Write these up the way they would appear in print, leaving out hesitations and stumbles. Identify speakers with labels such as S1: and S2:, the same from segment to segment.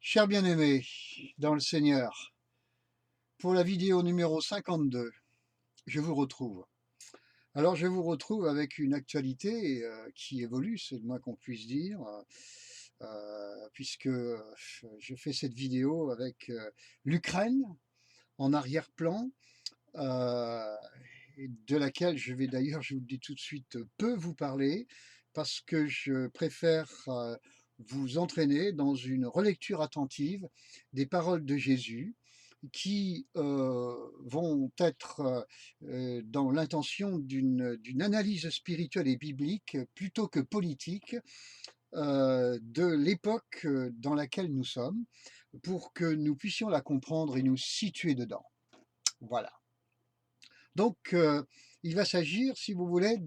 S1: Chers bien-aimés dans le Seigneur, pour la vidéo numéro 52, je vous retrouve. Alors je vous retrouve avec une actualité qui évolue, c'est le moins qu'on puisse dire, puisque je fais cette vidéo avec l'Ukraine en arrière-plan, euh, et de laquelle je vais d'ailleurs, je vous le dis tout de suite, peu vous parler, parce que je préfère vous entraîner dans une relecture attentive des paroles de Jésus qui vont être dans l'intention d'une analyse spirituelle et biblique plutôt que politique de l'époque dans laquelle nous sommes, pour que nous puissions la comprendre et nous situer dedans. Voilà. Donc, il va s'agir, si vous voulez,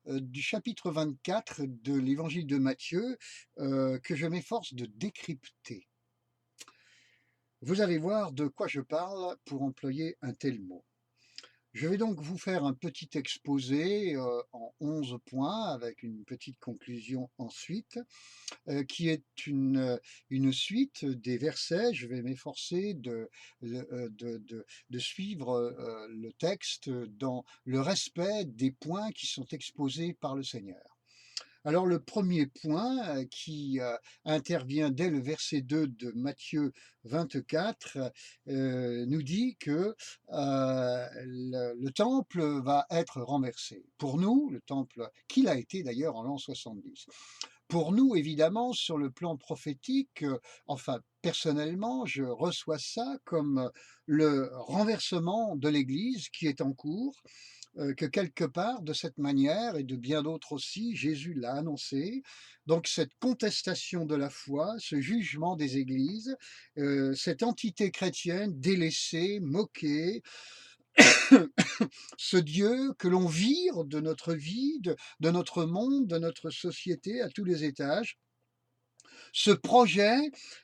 S1: du chapitre 24 de l'évangile de Matthieu, que je m'efforce de décrypter. Vous allez voir de quoi je parle pour employer un tel mot. Je vais donc vous faire un petit exposé en 11 points avec une petite conclusion ensuite, qui est une suite des versets. Je vais m'efforcer de suivre le texte dans le respect des points qui sont exposés par le Seigneur. Alors le premier point qui intervient dès le verset 2 de Matthieu 24 nous dit que le temple va être renversé. Pour nous, le temple qu'il a été d'ailleurs en l'an 70. Pour nous, évidemment, sur le plan prophétique, enfin personnellement, je reçois ça comme le renversement de l'Église qui est en cours, que quelque part, de cette manière, et de bien d'autres aussi, Jésus l'a annoncé. Donc cette contestation de la foi, ce jugement des églises, cette entité chrétienne délaissée, moquée, ce Dieu que l'on vire de notre vie, de notre monde, de notre société à tous les étages, ce projet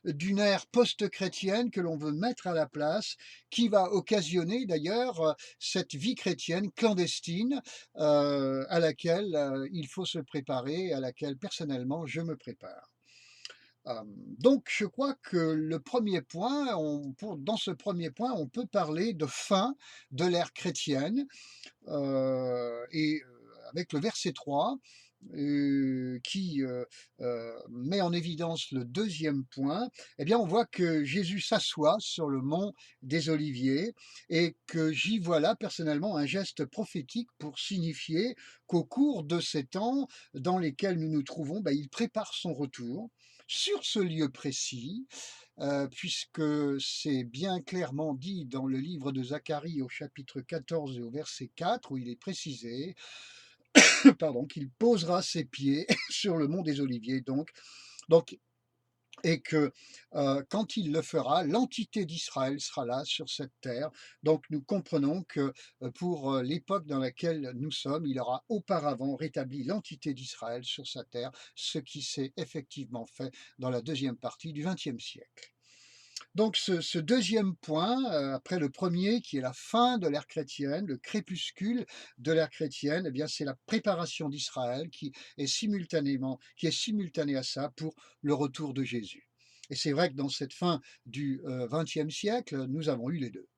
S1: d'une ère post-chrétienne que l'on veut mettre à la place, qui va occasionner d'ailleurs cette vie chrétienne clandestine à laquelle il faut se préparer, à laquelle personnellement je me prépare. Donc je crois que le premier point, dans ce premier point, on peut parler de fin de l'ère chrétienne, avec le verset 3 qui met en évidence le deuxième point, eh bien on voit que Jésus s'assoit sur le mont des Oliviers et que j'y vois là personnellement un geste prophétique pour signifier qu'au cours de ces temps dans lesquels nous nous trouvons, ben, il prépare son retour sur ce lieu précis, puisque c'est bien clairement dit dans le livre de Zacharie au chapitre 14 et au verset 4, où il est précisé pardon, qu'il posera ses pieds sur le mont des Oliviers, donc et que quand il le fera, l'entité d'Israël sera là sur cette terre. Donc nous comprenons que pour l'époque dans laquelle nous sommes, il aura auparavant rétabli l'entité d'Israël sur sa terre, ce qui s'est effectivement fait dans la deuxième partie du XXe siècle. Donc ce deuxième point, après le premier qui est la fin de l'ère chrétienne, le crépuscule de l'ère chrétienne, eh bien c'est la préparation d'Israël qui est simultanée à ça pour le retour de Jésus. Et c'est vrai que dans cette fin du XXe siècle, nous avons eu les deux.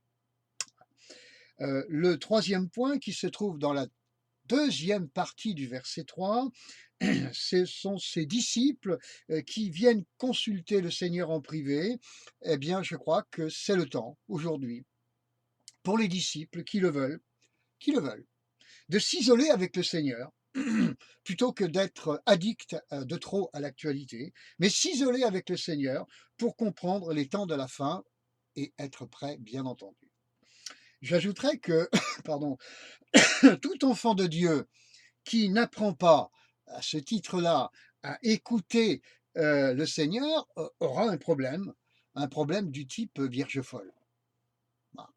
S1: Le troisième point qui se trouve dans la deuxième partie du verset 3, ce sont ces disciples qui viennent consulter le Seigneur en privé. Eh bien, je crois que c'est le temps, aujourd'hui, pour les disciples qui le veulent, de s'isoler avec le Seigneur, plutôt que d'être addicts de trop à l'actualité, mais s'isoler avec le Seigneur pour comprendre les temps de la fin et être prêt, bien entendu. J'ajouterais que, pardon, tout enfant de Dieu qui n'apprend pas à ce titre-là à écouter le Seigneur aura un problème du type vierge folle. Voilà.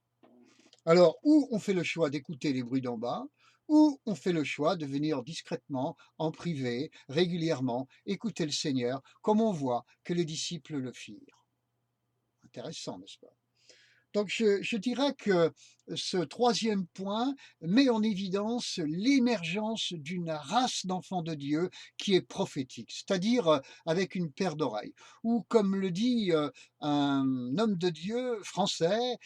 S1: Alors, ou on fait le choix d'écouter les bruits d'en bas, ou on fait le choix de venir discrètement, en privé, régulièrement, écouter le Seigneur, comme on voit que les disciples le firent. Intéressant, n'est-ce pas? Donc je dirais que ce troisième point met en évidence l'émergence d'une race d'enfants de Dieu qui est prophétique, c'est-à-dire avec une paire d'oreilles. Ou comme le dit un homme de Dieu français,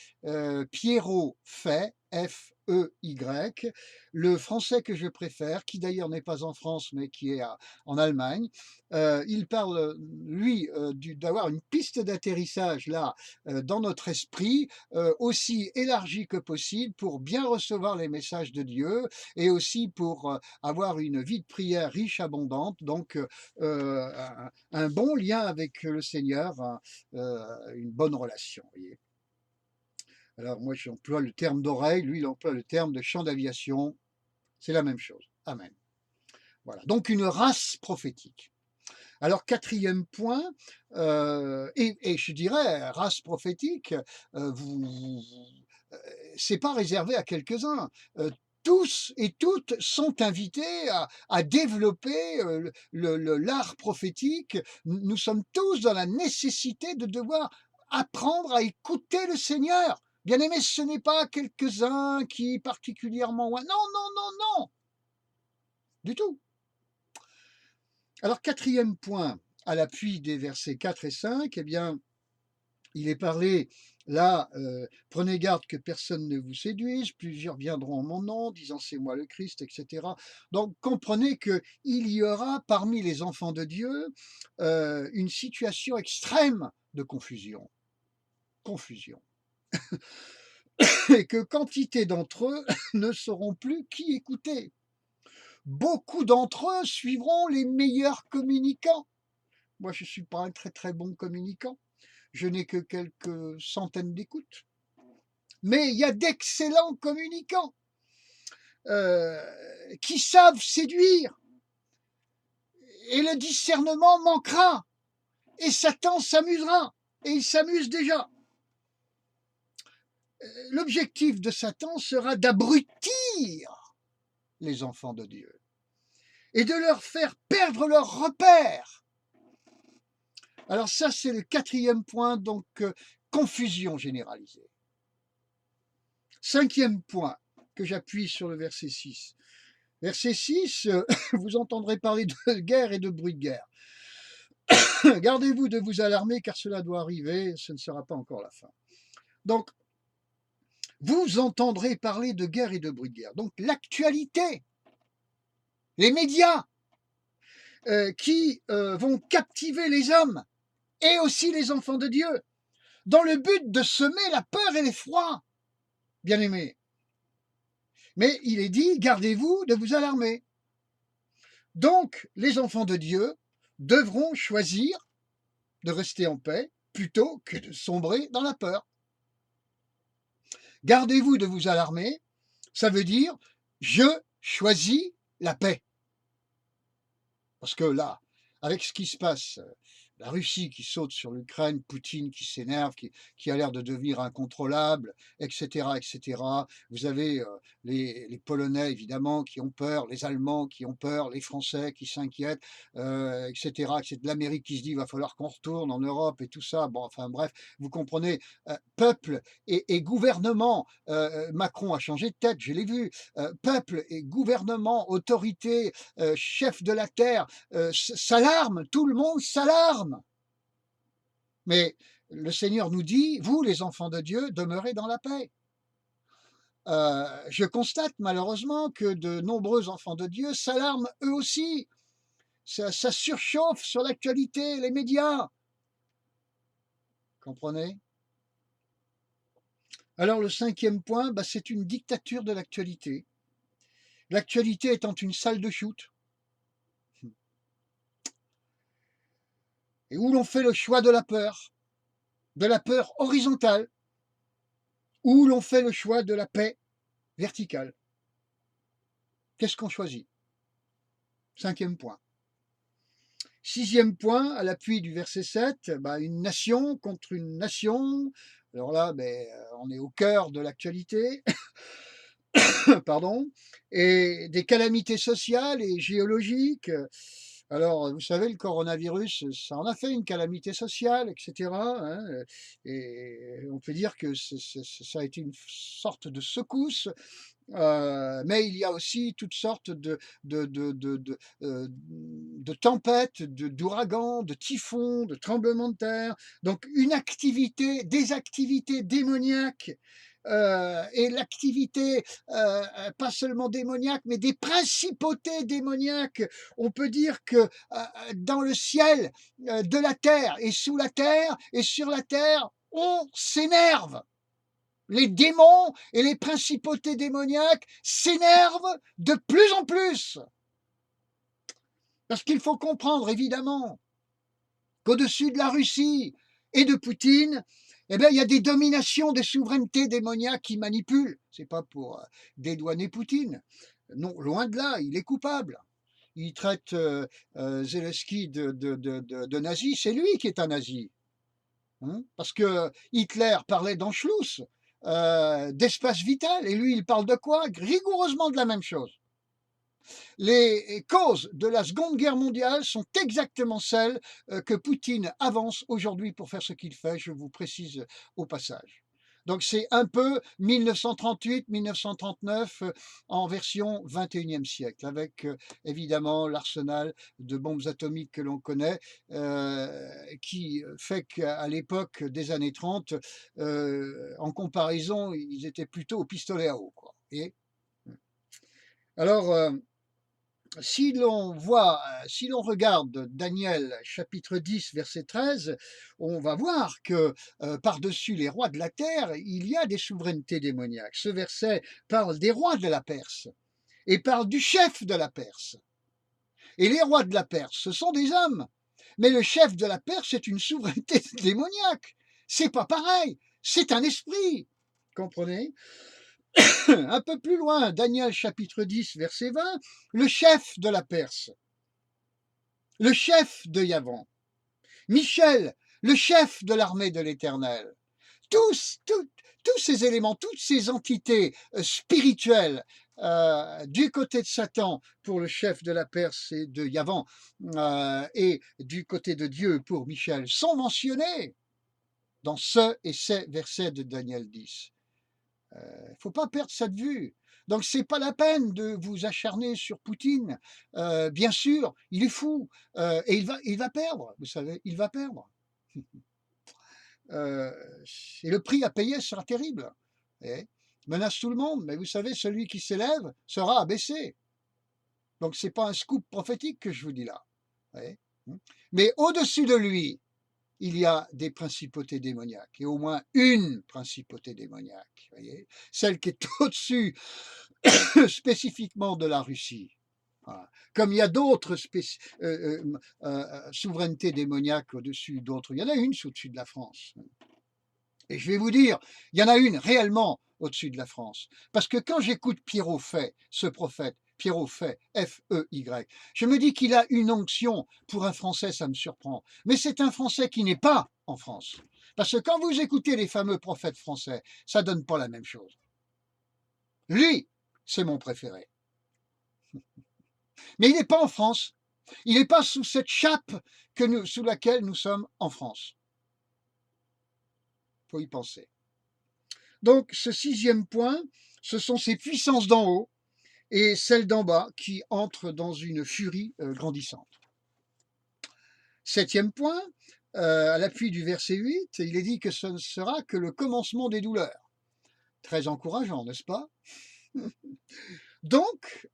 S1: Pierrot Fay, F-E-Y, le français que je préfère, qui d'ailleurs n'est pas en France mais qui est en Allemagne. Il parle, lui, d'avoir une piste d'atterrissage là, dans notre esprit, aussi élargie que possible pour bien recevoir les messages de Dieu et aussi pour avoir une vie de prière riche, abondante. Donc, un bon lien avec le Seigneur, une bonne relation. Voyez. Alors, moi, j'emploie le terme d'oreille, lui, il emploie le terme de champ d'aviation. C'est la même chose. Amen. Voilà. Donc, une race prophétique. Alors, quatrième point, et je dirais, race prophétique, c'est pas réservé à quelques-uns. Tous et toutes sont invités à développer l'art prophétique. Nous sommes tous dans la nécessité de devoir apprendre à écouter le Seigneur. Bien aimé, ce n'est pas quelques-uns qui particulièrement... Non, non, non, non, du tout. Alors, quatrième point, à l'appui des versets 4 et 5, eh bien, il est parlé là, prenez garde que personne ne vous séduise, plusieurs viendront en mon nom, disant c'est moi le Christ, etc. Donc, comprenez qu'il y aura parmi les enfants de Dieu une situation extrême de confusion. Confusion. Et que quantité d'entre eux ne sauront plus qui écouter. Beaucoup d'entre eux suivront les meilleurs communicants. Moi, je ne suis pas un très très bon communicant. Je n'ai que quelques centaines d'écoutes. Mais il y a d'excellents communicants qui savent séduire. Et le discernement manquera. Et Satan s'amusera. Et il s'amuse déjà. L'objectif de Satan sera d'abrutir les enfants de Dieu et de leur faire perdre leur repère. Alors ça, c'est le quatrième point, donc confusion généralisée. Cinquième point que j'appuie sur le verset 6. Verset 6, vous entendrez parler de guerre et de bruit de guerre. Gardez-vous de vous alarmer car cela doit arriver, ce ne sera pas encore la fin. Donc, vous entendrez parler de guerre et de bruit de guerre. Donc, l'actualité, les médias qui vont captiver les hommes et aussi les enfants de Dieu dans le but de semer la peur et l'effroi, bien aimés. Mais il est dit, gardez-vous de vous alarmer. Donc, les enfants de Dieu devront choisir de rester en paix plutôt que de sombrer dans la peur. Gardez-vous de vous alarmer, ça veut dire je choisis la paix. Parce que là, avec ce qui se passe, la Russie qui saute sur l'Ukraine, Poutine qui s'énerve, qui a l'air de devenir incontrôlable, etc., etc. Vous avez les Polonais, évidemment, qui ont peur, les Allemands qui ont peur, les Français qui s'inquiètent, etc. C'est de l'Amérique qui se dit, il va falloir qu'on retourne en Europe et tout ça. Bon, enfin bref, vous comprenez, peuple et gouvernement, Macron a changé de tête, je l'ai vu, peuple et gouvernement, autorité, chef de la terre, s'alarme, tout le monde s'alarme. Mais le Seigneur nous dit, vous les enfants de Dieu, demeurez dans la paix. Je constate malheureusement que de nombreux enfants de Dieu s'alarment eux aussi. Ça surchauffe sur l'actualité, les médias. Comprenez? Alors le cinquième point, c'est une dictature de l'actualité. L'actualité étant une salle de shoot. Et où l'on fait le choix de la peur horizontale, ou l'on fait le choix de la paix verticale. Qu'est-ce qu'on choisit? Cinquième point. Sixième point, à l'appui du verset 7, une nation contre une nation. Alors là, on est au cœur de l'actualité. Pardon. Et des calamités sociales et géologiques. Alors, vous savez, le coronavirus, ça en a fait une calamité sociale, et cetera, hein, et on peut dire que ça a été une sorte de secousse, mais il y a aussi toutes sortes de tempêtes, d'ouragans, de typhons, de tremblements de terre. Donc une activité des activités démoniaques, et l'activité, pas seulement démoniaque, mais des principautés démoniaques. On peut dire que, dans le ciel, de la terre et sous la terre et sur la terre, on s'énerve. Les démons et les principautés démoniaques s'énervent de plus en plus. Parce qu'il faut comprendre évidemment qu'au-dessus de la Russie et de Poutine, eh bien, il y a des dominations, des souverainetés démoniaques qui manipulent. C'est pas pour dédouaner Poutine. Non, loin de là, il est coupable. Il traite Zelensky de nazi, c'est lui qui est un nazi. Hein, parce que Hitler parlait d'Anschluss, d'espace vital, et lui, il parle de quoi? Rigoureusement de la même chose. Les causes de la Seconde Guerre mondiale sont exactement celles que Poutine avance aujourd'hui pour faire ce qu'il fait, je vous précise au passage. Donc c'est un peu 1938-1939 en version 21e siècle, avec évidemment l'arsenal de bombes atomiques que l'on connaît, qui fait qu'à l'époque des années 30, en comparaison, ils étaient plutôt au pistolet à eau, quoi. Et alors, si l'on regarde Daniel chapitre 10 verset 13, on va voir que par-dessus les rois de la terre, il y a des souverainetés démoniaques. Ce verset parle des rois de la Perse et parle du chef de la Perse. Et les rois de la Perse, ce sont des hommes. Mais le chef de la Perse est une souveraineté démoniaque. C'est pas pareil. C'est un esprit. Comprenez? Un peu plus loin, Daniel chapitre 10, verset 20, le chef de la Perse, le chef de Yavan, Michel, le chef de l'armée de l'Éternel. Tous ces éléments, toutes ces entités spirituelles du côté de Satan pour le chef de la Perse et de Yavan, et du côté de Dieu pour Michel sont mentionnés dans ce et ces versets de Daniel 10. Il ne faut pas perdre ça de vue. Donc c'est pas la peine de vous acharner sur Poutine. Bien sûr, il est fou, et il va perdre, vous savez, il va perdre. Euh, et le prix à payer sera terrible. Et menace tout le monde, mais vous savez, celui qui s'élève sera abaissé. Donc c'est pas un scoop prophétique que je vous dis là. Voyez. Mais au-dessus de lui, il y a des principautés démoniaques, et au moins une principauté démoniaque, voyez, celle qui est au-dessus spécifiquement de la Russie. Voilà. Comme il y a d'autres souverainetés démoniaques au-dessus d'autres, il y en a une au-dessus de la France. Et je vais vous dire, il y en a une réellement au-dessus de la France. Parce que quand j'écoute Pierrot Fay, ce prophète, Pierrot Fay, F-E-Y, je me dis qu'il a une onction. Pour un Français, ça me surprend. Mais c'est un Français qui n'est pas en France. Parce que quand vous écoutez les fameux prophètes français, ça donne pas la même chose. Lui, c'est mon préféré. Mais il n'est pas en France. Il n'est pas sous cette chape sous laquelle nous sommes en France. Il faut y penser. Donc, ce sixième point, ce sont ces puissances d'en haut et celles d'en bas qui entrent dans une furie grandissante. Septième point, à l'appui du verset 8, il est dit que ce ne sera que le commencement des douleurs. Très encourageant, n'est-ce pas? Donc,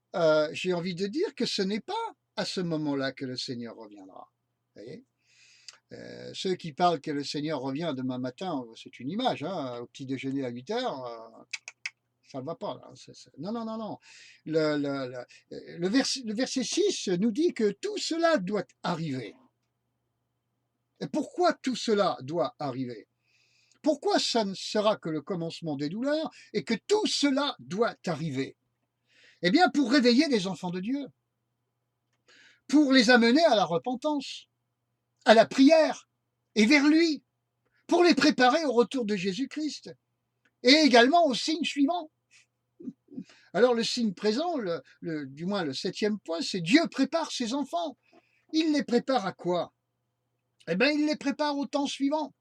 S1: j'ai envie de dire que ce n'est pas à ce moment-là que le Seigneur reviendra. Vous voyez, ceux qui parlent que le Seigneur revient demain matin, c'est une image, hein, au petit déjeuner à 8 heures, ça ne va pas. Là. Non, non, non, non. Le verset 6 nous dit que tout cela doit arriver. Et pourquoi tout cela doit arriver? Pourquoi ça ne sera que le commencement des douleurs et que tout cela doit arriver? Eh bien, pour réveiller les enfants de Dieu, pour les amener à la repentance, à la prière et vers lui, pour les préparer au retour de Jésus-Christ et également au signe suivant. Alors le signe présent, du moins le septième point, c'est Dieu prépare ses enfants. Il les prépare à quoi? Eh bien, il les prépare au temps suivant,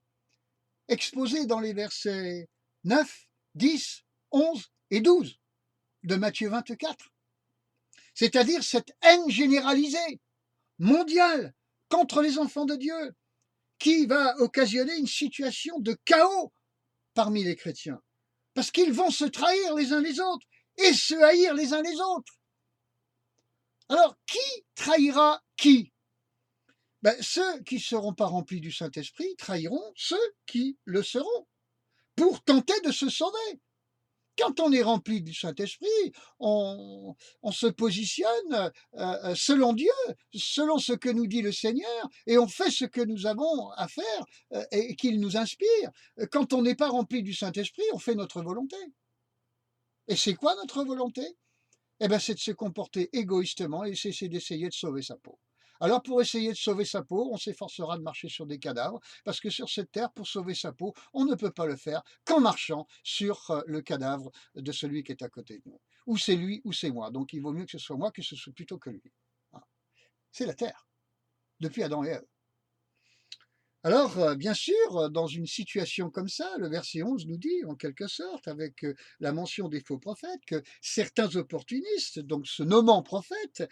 S1: exposé dans les versets 9, 10, 11 et 12 de Matthieu 24. C'est-à-dire cette haine généralisée, mondiale, contre les enfants de Dieu, qui va occasionner une situation de chaos parmi les chrétiens. Parce qu'ils vont se trahir les uns les autres et se haïr les uns les autres. Alors, qui trahira qui? Ceux qui ne seront pas remplis du Saint-Esprit trahiront ceux qui le seront pour tenter de se sauver. Quand on est rempli du Saint-Esprit, on se positionne selon Dieu, selon ce que nous dit le Seigneur, et on fait ce que nous avons à faire et qu'il nous inspire. Quand on n'est pas rempli du Saint-Esprit, on fait notre volonté. Et c'est quoi notre volonté? Eh bien, c'est de se comporter égoïstement et c'est d'essayer de sauver sa peau. Alors, pour essayer de sauver sa peau, on s'efforcera de marcher sur des cadavres, parce que sur cette terre, pour sauver sa peau, on ne peut pas le faire qu'en marchant sur le cadavre de celui qui est à côté de nous. Ou c'est lui, ou c'est moi. Donc, il vaut mieux que ce soit moi que ce soit plutôt que lui. Voilà. C'est la terre, depuis Adam et Ève. Alors, bien sûr, dans une situation comme ça, le verset 11 nous dit, en quelque sorte, avec la mention des faux prophètes, que certains opportunistes, donc se nommant prophètes,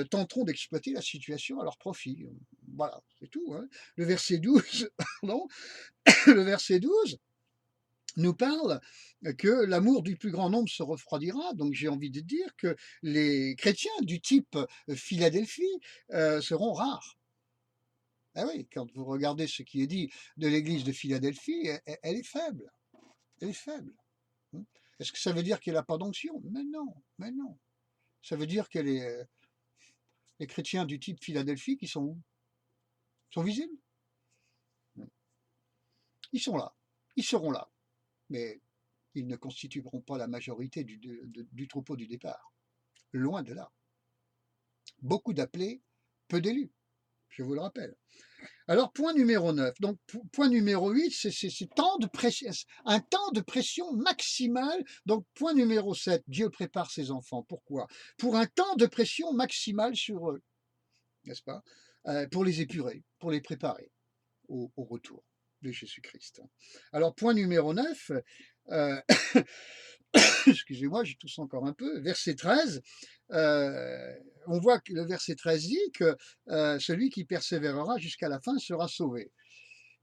S1: tenteront d'exploiter la situation à leur profit. Voilà, c'est tout. Hein. Le verset 12, pardon, le verset 12 nous parle que l'amour du plus grand nombre se refroidira. Donc j'ai envie de dire que les chrétiens du type Philadelphie seront rares. Ah oui, quand vous regardez ce qui est dit de l'église de Philadelphie, elle est faible. Elle est faible. Hein. Est-ce que ça veut dire qu'elle n'a pas d'onction? Mais non, mais non. Ça veut dire que les chrétiens du type Philadelphie qui sont où? Sont visibles? Ils sont là. Ils seront là. Mais ils ne constitueront pas la majorité du troupeau du départ. Loin de là. Beaucoup d'appelés, peu d'élus. Je vous le rappelle. Alors, point numéro 9. Donc, point numéro 8, c'est un temps de pression maximale. Donc, point numéro 7, Dieu prépare ses enfants. Pourquoi? Pour un temps de pression maximale sur eux, n'est-ce pas? Pour les épurer, pour les préparer au retour de Jésus-Christ. Alors, point numéro 9, excusez-moi, j'y tousse encore un peu, verset 13, on voit que le verset 13 dit que celui qui persévérera jusqu'à la fin sera sauvé.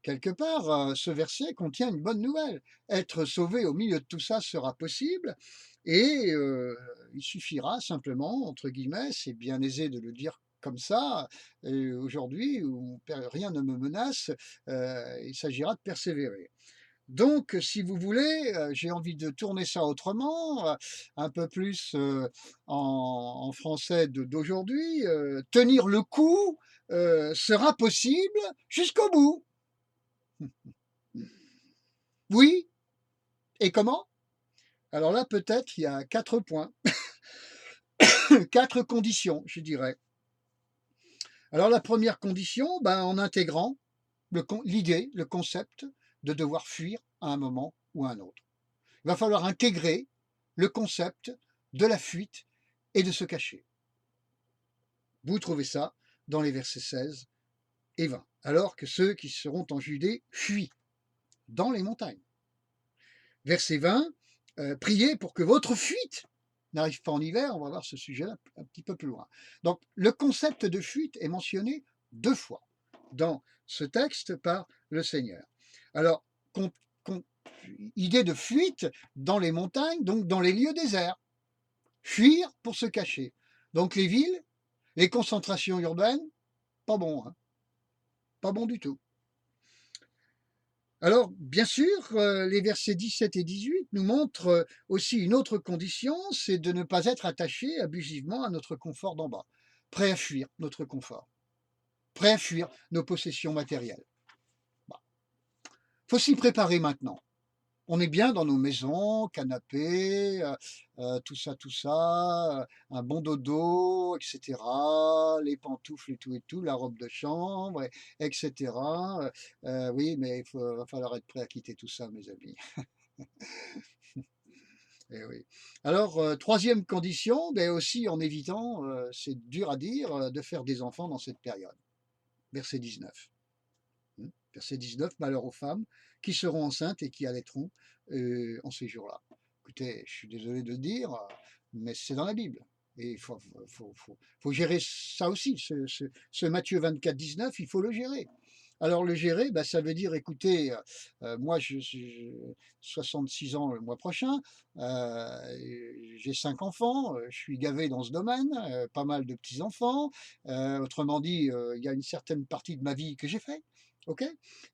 S1: Quelque part, ce verset contient une bonne nouvelle. Être sauvé au milieu de tout ça sera possible et il suffira simplement, entre guillemets, c'est bien aisé de le dire comme ça, aujourd'hui où rien ne me menace, il s'agira de persévérer. Donc, si vous voulez, j'ai envie de tourner ça autrement, un peu plus en français d'aujourd'hui. Tenir le coup sera possible jusqu'au bout. Oui, et comment? Alors là, peut-être, il y a 4 points, 4 conditions, je dirais. Alors la première condition, en intégrant l'idée, le concept de devoir fuir à un moment ou à un autre. Il va falloir intégrer le concept de la fuite et de se cacher. Vous trouvez ça dans les versets 16 et 20. Alors que ceux qui seront en Judée fuient dans les montagnes. Verset 20, priez pour que votre fuite n'arrive pas en hiver. On va voir ce sujet-là un petit peu plus loin. Donc, le concept de fuite est mentionné 2 fois dans ce texte par le Seigneur. Alors, idée de fuite dans les montagnes, donc dans les lieux déserts. Fuir pour se cacher. Donc les villes, les concentrations urbaines, pas bon, hein, pas bon du tout. Alors, bien sûr, les versets 17 et 18 nous montrent aussi une autre condition, c'est de ne pas être attaché abusivement à notre confort d'en bas, prêt à fuir notre confort, prêt à fuir nos possessions matérielles. Bah, faut s'y préparer maintenant. On est bien dans nos maisons, canapé, tout ça, un bon dodo, et cetera, les pantoufles et tout, la robe de chambre, et cetera. Oui, mais va falloir être prêt à quitter tout ça, mes amis. Eh oui. Alors, 3e condition, aussi en évitant, c'est dur à dire, de faire des enfants dans cette période. verset 19. Verset 19, malheur aux femmes qui seront enceintes et qui allaiteront en ces jours-là. Écoutez, je suis désolé de le dire, mais c'est dans la Bible. Et il faut gérer ça aussi, ce Matthieu 24, 19, il faut le gérer. Alors le gérer, bah, ça veut dire, écoutez, moi j'ai 66 ans le mois prochain, j'ai 5 enfants, je suis gavé dans ce domaine, pas mal de petits-enfants, autrement dit, il y a une certaine partie de ma vie que j'ai fait. OK?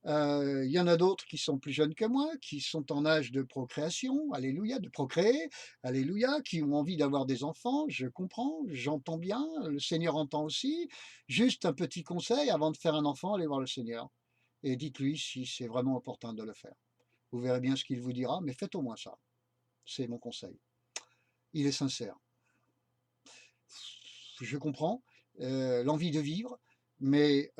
S1: Il y en a d'autres qui sont plus jeunes que moi, qui sont en âge de procréation, alléluia, de procréer, alléluia, qui ont envie d'avoir des enfants, je comprends, j'entends bien, le Seigneur entend aussi. Juste un petit conseil, avant de faire un enfant, allez voir le Seigneur et dites-lui si c'est vraiment opportun de le faire. Vous verrez bien ce qu'il vous dira, mais faites au moins ça. C'est mon conseil. Il est sincère. Je comprends l'envie de vivre, mais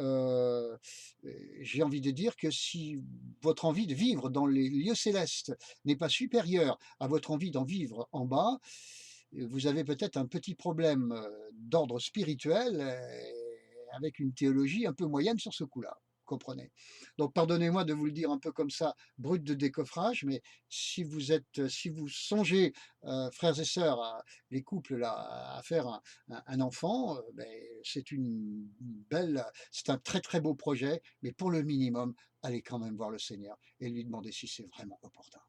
S1: j'ai envie de dire que si votre envie de vivre dans les lieux célestes n'est pas supérieure à votre envie d'en vivre en bas, vous avez peut-être un petit problème d'ordre spirituel avec une théologie un peu moyenne sur ce coup-là. Comprenez. Donc pardonnez-moi de vous le dire un peu comme ça, brut de décoffrage, mais si vous songez, frères et sœurs, les couples là, à faire un enfant, ben, c'est un très très beau projet, mais pour le minimum, allez quand même voir le Seigneur et lui demander si c'est vraiment opportun.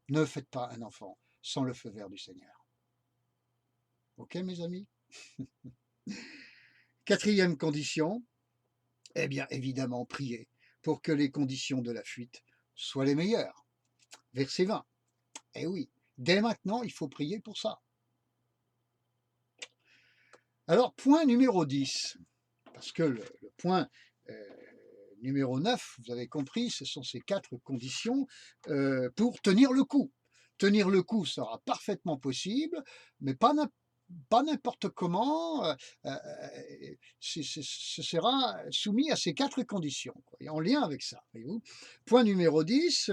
S1: Ne faites pas un enfant sans le feu vert du Seigneur. Ok, mes amis? Quatrième condition, eh bien, évidemment, prier pour que les conditions de la fuite soient les meilleures. Verset 20. Eh oui, dès maintenant, il faut prier pour ça. Alors, point numéro 10, parce que le point numéro 9, vous avez compris, ce sont ces 4 conditions pour tenir le coup. Tenir le coup sera parfaitement possible, mais pas n'importe comment, ce sera soumis à ces 4 conditions, quoi, et en lien avec ça, voyez-vous. Point numéro 10,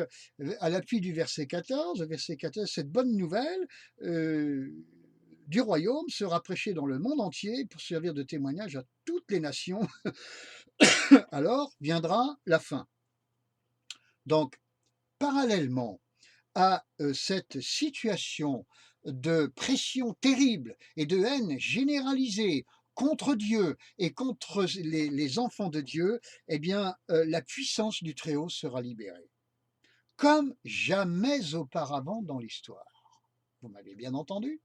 S1: à l'appui du verset 14, cette bonne nouvelle du royaume sera prêchée dans le monde entier pour servir de témoignage à toutes les nations, alors viendra la fin. Donc, parallèlement à cette situation de pression terrible et de haine généralisée contre Dieu et contre les enfants de Dieu, eh bien, la puissance du Très-Haut sera libérée, comme jamais auparavant dans l'histoire. Vous m'avez bien entendu?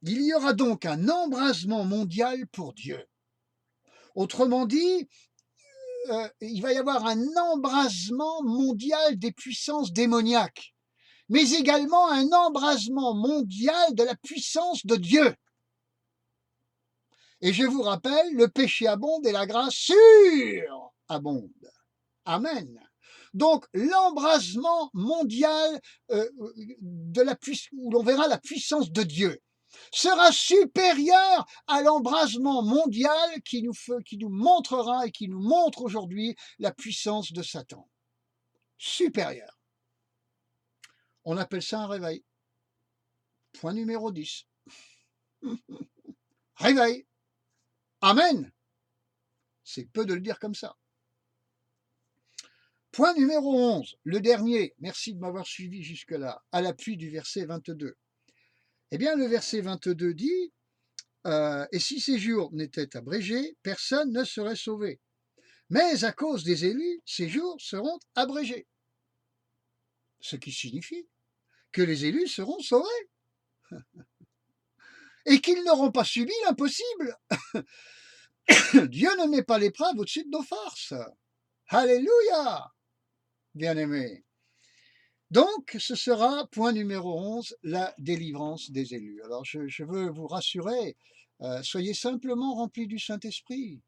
S1: Il y aura donc un embrasement mondial pour Dieu. Autrement dit, il va y avoir un embrasement mondial des puissances démoniaques, mais également un embrasement mondial de la puissance de Dieu. Et je vous rappelle, le péché abonde et la grâce surabonde. Amen. Donc l'embrasement mondial où l'on verra la puissance de Dieu sera supérieur à l'embrasement mondial qui nous montrera et qui nous montre aujourd'hui la puissance de Satan. Supérieur. On appelle ça un réveil. Point numéro 10. Réveil. Amen. C'est peu de le dire comme ça. Point numéro 11, le dernier. Merci de m'avoir suivi jusque-là, à l'appui du verset 22. Eh bien, le verset 22 dit et si ces jours n'étaient abrégés, personne ne serait sauvé. Mais à cause des élus, ces jours seront abrégés. Ce qui signifie que les élus seront sauvés et qu'ils n'auront pas subi l'impossible. Dieu ne met pas l'épreuve au-dessus de nos forces. Alléluia, bien-aimés. Donc, ce sera, point numéro 11, la délivrance des élus. Alors, je veux vous rassurer, soyez simplement remplis du Saint-Esprit.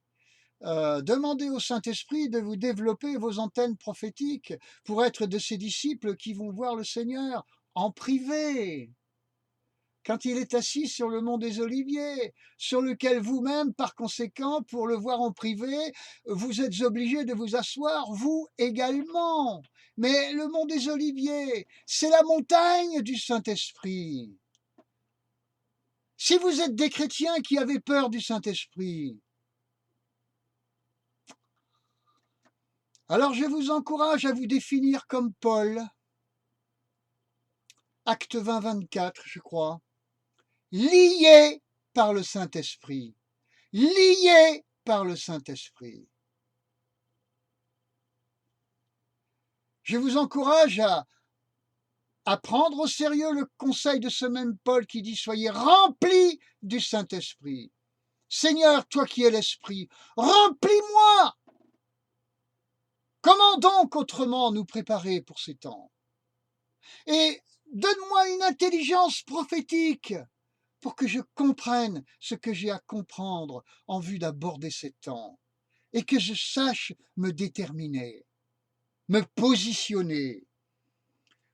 S1: Demandez au Saint-Esprit de vous développer vos antennes prophétiques pour être de ces disciples qui vont voir le Seigneur en privé, quand il est assis sur le mont des Oliviers, sur lequel vous-même, par conséquent, pour le voir en privé, vous êtes obligés de vous asseoir, vous également. Mais le mont des Oliviers, c'est la montagne du Saint-Esprit. Si vous êtes des chrétiens qui avaient peur du Saint-Esprit, Alors je vous encourage à vous définir comme Paul, acte 20, 24, je crois, lié par le Saint-Esprit, lié par le Saint-Esprit. Je vous encourage à prendre au sérieux le conseil de ce même Paul qui dit: soyez remplis du Saint-Esprit. Seigneur, toi qui es l'Esprit, remplis-moi. Comment donc autrement nous préparer pour ces temps? Et donne-moi une intelligence prophétique pour que je comprenne ce que j'ai à comprendre en vue d'aborder ces temps et que je sache me déterminer, me positionner.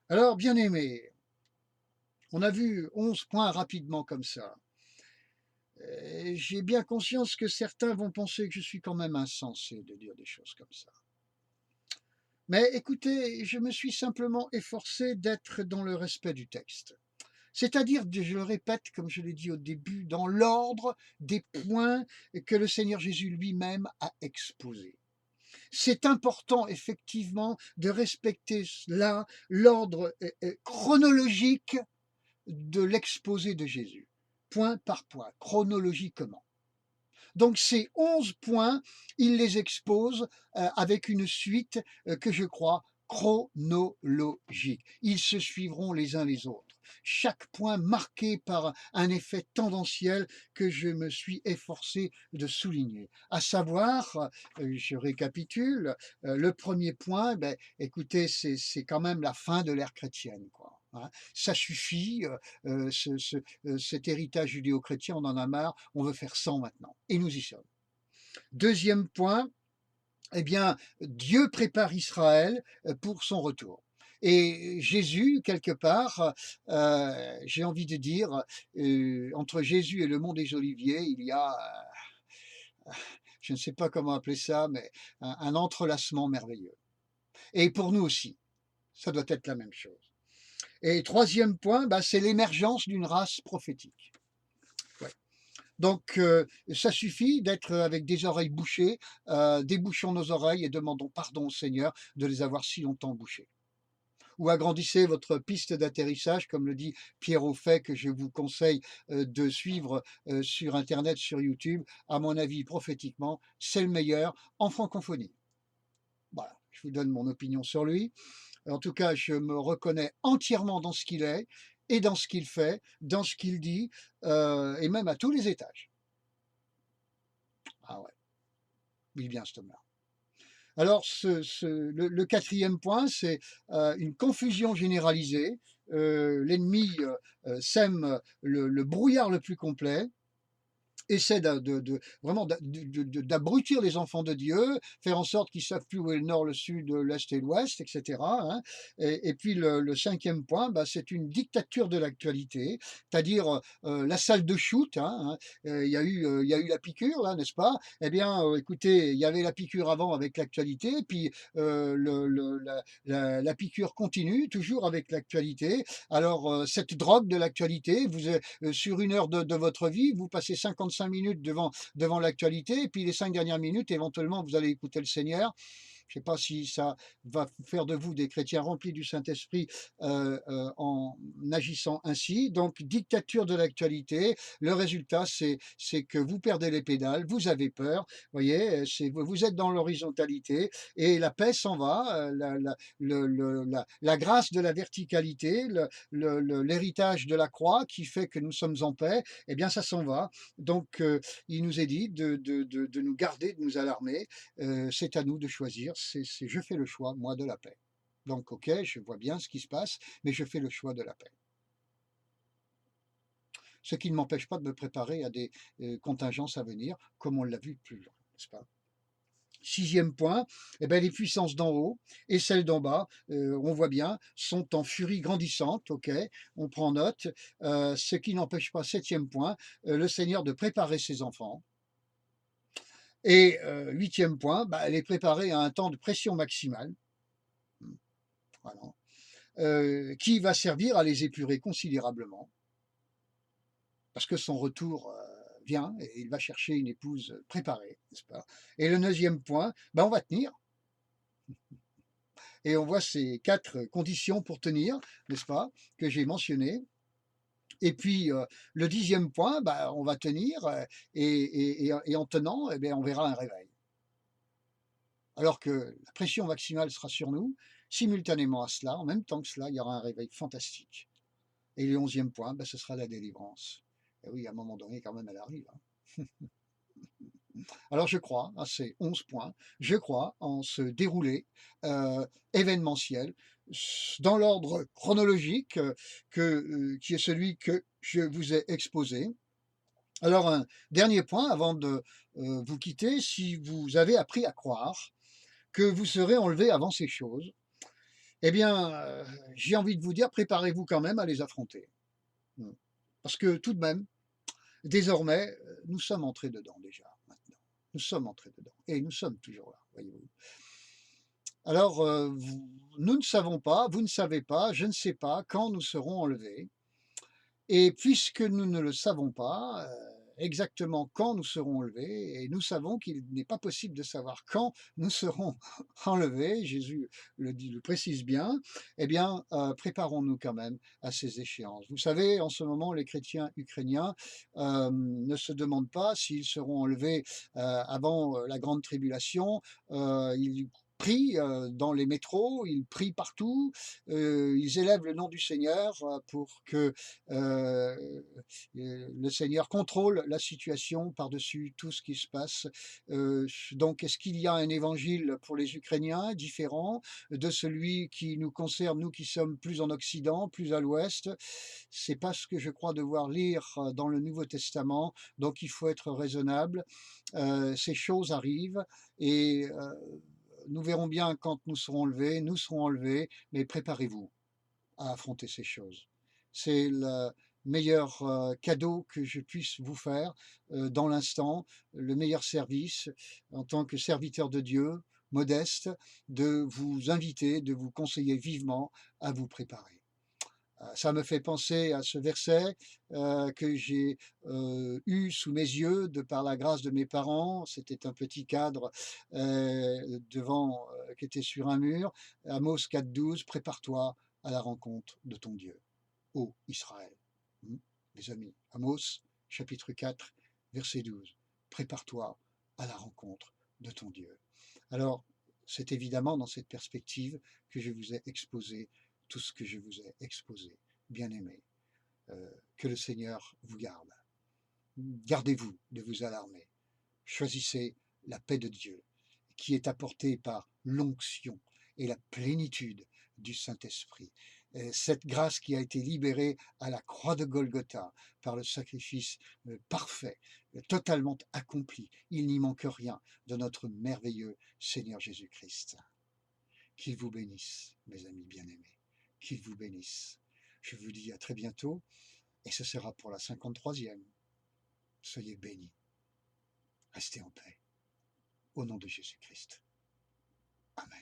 S1: Alors, bien aimé, on a vu 11 points rapidement comme ça. J'ai bien conscience que certains vont penser que je suis quand même insensé de dire des choses comme ça. Mais écoutez, je me suis simplement efforcé d'être dans le respect du texte. C'est-à-dire, je le répète, comme je l'ai dit au début, dans l'ordre des points que le Seigneur Jésus lui-même a exposés. C'est important, effectivement, de respecter là l'ordre chronologique de l'exposé de Jésus, point par point, chronologiquement. Donc ces 11 points, il les expose avec une suite que je crois chronologique. Ils se suivront les uns les autres. Chaque point marqué par un effet tendanciel que je me suis efforcé de souligner. À savoir, je récapitule, le premier point, ben, écoutez, c'est quand même la fin de l'ère chrétienne, quoi. Hein. Ça suffit, cet héritage judéo-chrétien, on en a marre, on veut faire 100 maintenant. Et nous y sommes. Deuxième point, eh bien, Dieu prépare Israël pour son retour. Et Jésus, quelque part, j'ai envie de dire, entre Jésus et le mont des Oliviers, il y a, je ne sais pas comment appeler ça, mais un entrelacement merveilleux. Et pour nous aussi, ça doit être la même chose. Et troisième point, bah, c'est l'émergence d'une race prophétique. Ouais. Donc, ça suffit d'être avec des oreilles bouchées, débouchons nos oreilles et demandons pardon au Seigneur de les avoir si longtemps bouchées. Ou agrandissez votre piste d'atterrissage, comme le dit Pierre Auffay, que je vous conseille de suivre sur Internet, sur YouTube. À mon avis, prophétiquement, c'est le meilleur en francophonie. Voilà, je vous donne mon opinion sur lui. En tout cas, je me reconnais entièrement dans ce qu'il est et dans ce qu'il fait, dans ce qu'il dit, et même à tous les étages. Ah ouais, il est bien cet homme-là. Alors, le quatrième point, c'est une confusion généralisée. L'ennemi sème le brouillard le plus complet, essaie vraiment d'abrutir les enfants de Dieu, faire en sorte qu'ils ne savent plus où est le nord, le sud, l'est et l'ouest, etc. Hein. Et puis le cinquième point, bah, c'est une dictature de l'actualité, c'est-à-dire la salle de shoot. Hein, hein. Il y a eu la piqûre, là, n'est-ce pas? Eh bien, écoutez, il y avait la piqûre avant avec l'actualité, puis la piqûre continue, toujours avec l'actualité. Alors, cette drogue de l'actualité, sur une heure de votre vie, vous passez 55 minutes devant l'actualité, et puis les 5 dernières minutes, éventuellement, vous allez écouter le Seigneur. Je ne sais pas si ça va faire de vous des chrétiens remplis du Saint-Esprit en agissant ainsi. Donc, dictature de l'actualité. Le résultat, c'est que vous perdez les pédales, vous avez peur. Voyez, vous êtes dans l'horizontalité et la paix s'en va. La grâce de la verticalité, l'héritage de la croix qui fait que nous sommes en paix, eh bien, ça s'en va. Donc, il nous est dit de nous garder, de nous alarmer. C'est à nous de choisir. Je fais le choix, moi, de la paix. Donc, ok, je vois bien ce qui se passe, mais je fais le choix de la paix. Ce qui ne m'empêche pas de me préparer à des contingences à venir, comme on l'a vu plus loin, n'est-ce pas? Sixième point, eh ben, les puissances d'en haut et celles d'en bas, on voit bien, sont en furie grandissante, ok, on prend note, ce qui n'empêche pas, septième point, le Seigneur de préparer ses enfants. Et huitième point, bah, les préparer à un temps de pression maximale, voilà, qui va servir à les épurer considérablement, parce que son retour vient et il va chercher une épouse préparée, n'est-ce pas? Et le neuvième point, bah, on va tenir. Et on voit ces 4 conditions pour tenir, n'est-ce pas, que j'ai mentionnées. Et puis, le 10e point, bah, on va tenir, et en tenant, eh bien, on verra un réveil. Alors que la pression maximale sera sur nous, simultanément à cela, en même temps que cela, il y aura un réveil fantastique. Et le 11e point, bah, ce sera la délivrance. Et oui, à un moment donné, quand même, elle arrive, hein. Alors je crois à ces 11 points, je crois en ce déroulé événementiel dans l'ordre chronologique qui est celui que je vous ai exposé. Alors un dernier point avant de vous quitter, si vous avez appris à croire que vous serez enlevé avant ces choses, eh bien, j'ai envie de vous dire, préparez-vous quand même à les affronter. Mm. Parce que tout de même, désormais, nous sommes entrés dedans déjà, maintenant. Nous sommes entrés dedans et nous sommes toujours là, voyez-vous. Alors, nous ne savons pas, vous ne savez pas, je ne sais pas quand nous serons enlevés. Et puisque nous ne le savons pas exactement quand nous serons enlevés, et nous savons qu'il n'est pas possible de savoir quand nous serons enlevés, Jésus le précise bien, eh bien, préparons-nous quand même à ces échéances. Vous savez, en ce moment, les chrétiens ukrainiens ne se demandent pas s'ils seront enlevés avant la grande tribulation. Ils prient dans les métros, ils prient partout, ils élèvent le nom du Seigneur pour que le Seigneur contrôle la situation par-dessus tout ce qui se passe. Donc, est-ce qu'il y a un évangile pour les Ukrainiens différent de celui qui nous concerne, nous qui sommes plus en Occident, plus à l'Ouest? C'est pas ce que je crois devoir lire dans le Nouveau Testament. Donc, il faut être raisonnable. Ces choses arrivent et nous verrons bien quand nous serons enlevés, mais préparez-vous à affronter ces choses. C'est le meilleur cadeau que je puisse vous faire dans l'instant, le meilleur service en tant que serviteur de Dieu, modeste, de vous inviter, de vous conseiller vivement à vous préparer. Ça me fait penser à ce verset que j'ai eu sous mes yeux de par la grâce de mes parents. C'était un petit cadre devant, qui était sur un mur. Amos 4,12, prépare-toi à la rencontre de ton Dieu, ô Israël. Hmm. Mes amis, Amos chapitre 4, verset 12. Prépare-toi à la rencontre de ton Dieu. Alors, c'est évidemment dans cette perspective que je vous ai exposé tout ce que je vous ai exposé. Bien-aimés, que le Seigneur vous garde. Gardez-vous de vous alarmer. Choisissez la paix de Dieu qui est apportée par l'onction et la plénitude du Saint-Esprit. Cette grâce qui a été libérée à la croix de Golgotha par le sacrifice parfait, totalement accompli. Il n'y manque rien de notre merveilleux Seigneur Jésus-Christ. Qu'il vous bénisse, mes amis bien-aimés. Qu'il vous bénisse. Je vous dis à très bientôt et ce sera pour la 53e. Soyez bénis. Restez en paix. Au nom de Jésus-Christ. Amen.